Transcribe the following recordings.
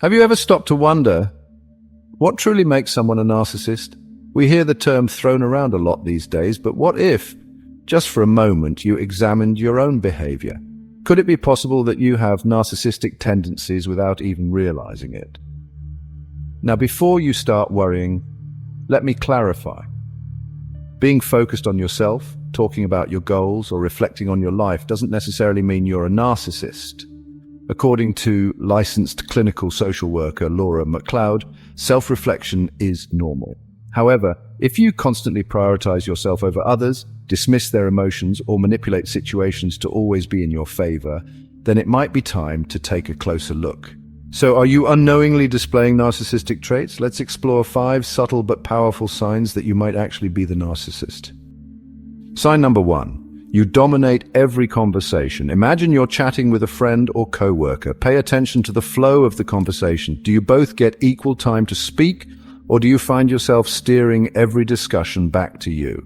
Have you ever stopped to wonder what truly makes someone a narcissist? We hear the term thrown around a lot these days, but what if, just for a moment, you examined your own behavior? Could it be possible that you have narcissistic tendencies without even realizing it? Now, before you start worrying, let me clarify. Being focused on yourself, talking about your goals, or reflecting on your life doesn't necessarily mean you're a narcissist. According to licensed clinical social worker Laura McLeod, self-reflection is normal. However, if you constantly prioritize yourself over others, dismiss their emotions, or manipulate situations to always be in your favor, then it might be time to take a closer look. So are you unknowingly displaying narcissistic traits? Let's explore 5 subtle but powerful signs that you might actually be the narcissist. Sign number 1. You dominate every conversation. Imagine you're chatting with a friend or co-worker. Pay attention to the flow of the conversation. Do you both get equal time to speak, or do you find yourself steering every discussion back to you?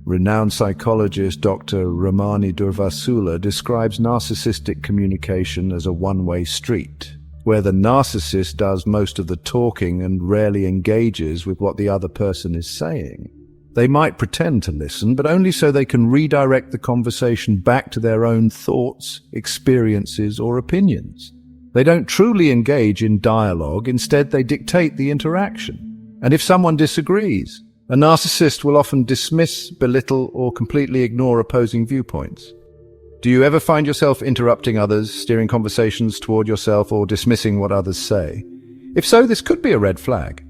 Renowned psychologist Dr. Ramani Durvasula describes narcissistic communication as a one-way street, where the narcissist does most of the talking and rarely engages with what the other person is saying. They might pretend to listen, but only so they can redirect the conversation back to their own thoughts, experiences, or opinions. They don't truly engage in dialogue, instead they dictate the interaction. And if someone disagrees, a narcissist will often dismiss, belittle, or completely ignore opposing viewpoints. Do you ever find yourself interrupting others, steering conversations toward yourself, or dismissing what others say? If so, this could be a red flag.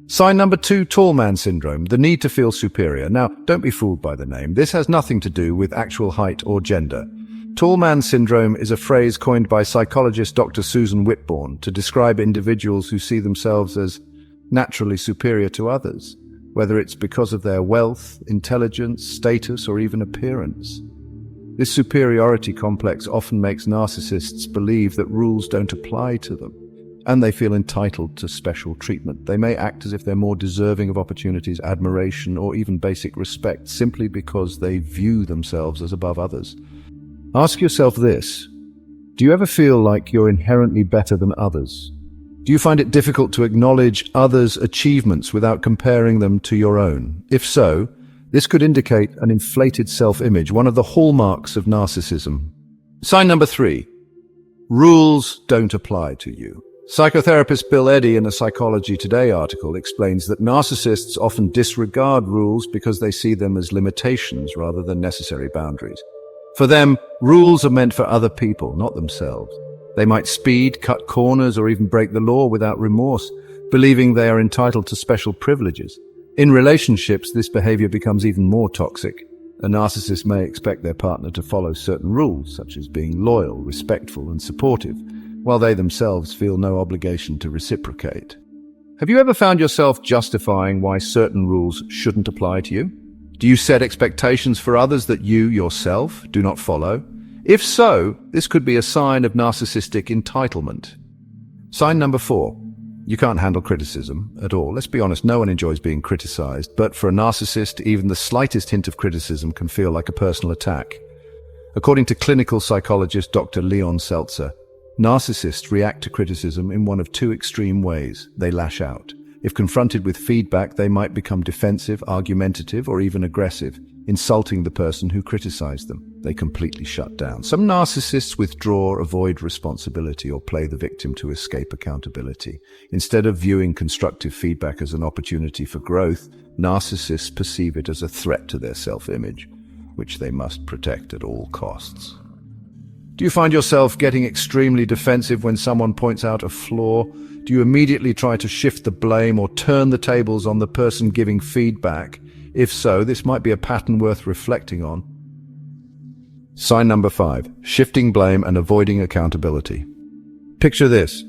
Sign number 2, tall man syndrome, the need to feel superior. Now, don't be fooled by the name. This has nothing to do with actual height or gender. Tall man syndrome is a phrase coined by psychologist Dr. Susan Whitbourne to describe individuals who see themselves as naturally superior to others, whether it's because of their wealth, intelligence, status, or even appearance. This superiority complex often makes narcissists believe that rules don't apply to them, and they feel entitled to special treatment. They may act as if they're more deserving of opportunities, admiration, or even basic respect simply because they view themselves as above others. Ask yourself this: do you ever feel like you're inherently better than others? Do you find it difficult to acknowledge others' achievements without comparing them to your own? If so, this could indicate an inflated self-image, one of the hallmarks of narcissism. Sign number 3. Rules don't apply to you. Psychotherapist Bill Eddy, in a Psychology Today article, explains that narcissists often disregard rules because they see them as limitations rather than necessary boundaries. For them, rules are meant for other people, not themselves. They might speed, cut corners, or even break the law without remorse, believing they are entitled to special privileges. In relationships, this behavior becomes even more toxic. A narcissist may expect their partner to follow certain rules, such as being loyal, respectful, and supportive, while they themselves feel no obligation to reciprocate. Have you ever found yourself justifying why certain rules shouldn't apply to you? Do you set expectations for others that you, yourself, do not follow? If so, this could be a sign of narcissistic entitlement. Sign number 4. You can't handle criticism at all. Let's be honest, no one enjoys being criticized, but for a narcissist, even the slightest hint of criticism can feel like a personal attack. According to clinical psychologist Dr. Leon Seltzer, narcissists react to criticism in one of 2 extreme ways. They lash out. If confronted with feedback, they might become defensive, argumentative, or even aggressive, insulting the person who criticized them. They completely shut down. Some narcissists withdraw, avoid responsibility, or play the victim to escape accountability. Instead of viewing constructive feedback as an opportunity for growth, narcissists perceive it as a threat to their self-image, which they must protect at all costs. Do you find yourself getting extremely defensive when someone points out a flaw? Do you immediately try to shift the blame or turn the tables on the person giving feedback? If so, this might be a pattern worth reflecting on. Sign number 5. Shifting blame and avoiding accountability. Picture this.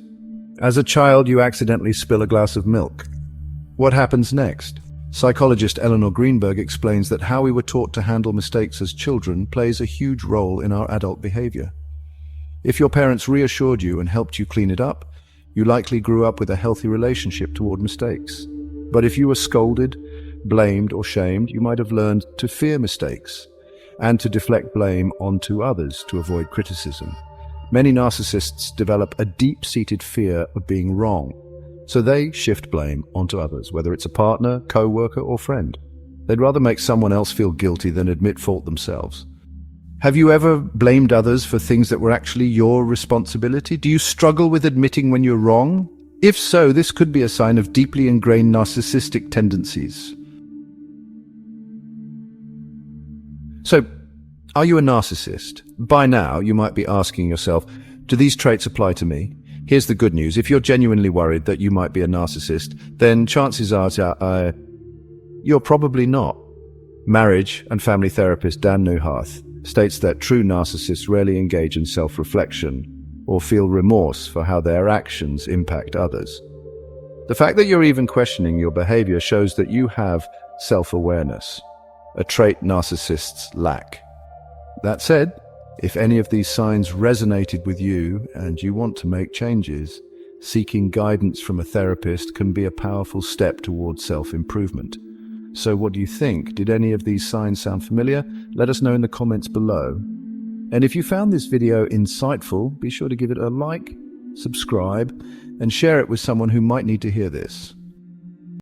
As a child, you accidentally spill a glass of milk. What happens next? Psychologist Eleanor Greenberg explains that how we were taught to handle mistakes as children plays a huge role in our adult behavior. If your parents reassured you and helped you clean it up, you likely grew up with a healthy relationship toward mistakes. But if you were scolded, blamed, or shamed, you might have learned to fear mistakes and to deflect blame onto others to avoid criticism. Many narcissists develop a deep-seated fear of being wrong, so they shift blame onto others, whether it's a partner, co-worker, or friend. They'd rather make someone else feel guilty than admit fault themselves. Have you ever blamed others for things that were actually your responsibility? Do you struggle with admitting when you're wrong? If so, this could be a sign of deeply ingrained narcissistic tendencies. So, are you a narcissist? By now, you might be asking yourself, do these traits apply to me? Here's the good news. If you're genuinely worried that you might be a narcissist, then chances are you're probably not. Marriage and family therapist Dan Newharth states that true narcissists rarely engage in self-reflection or feel remorse for how their actions impact others. The fact that you're even questioning your behavior shows that you have self-awareness, a trait narcissists lack. That said, if any of these signs resonated with you and you want to make changes, seeking guidance from a therapist can be a powerful step towards self-improvement. So what do you think? Did any of these signs sound familiar? Let us know in the comments below. And if you found this video insightful, be sure to give it a like, subscribe, and share it with someone who might need to hear this.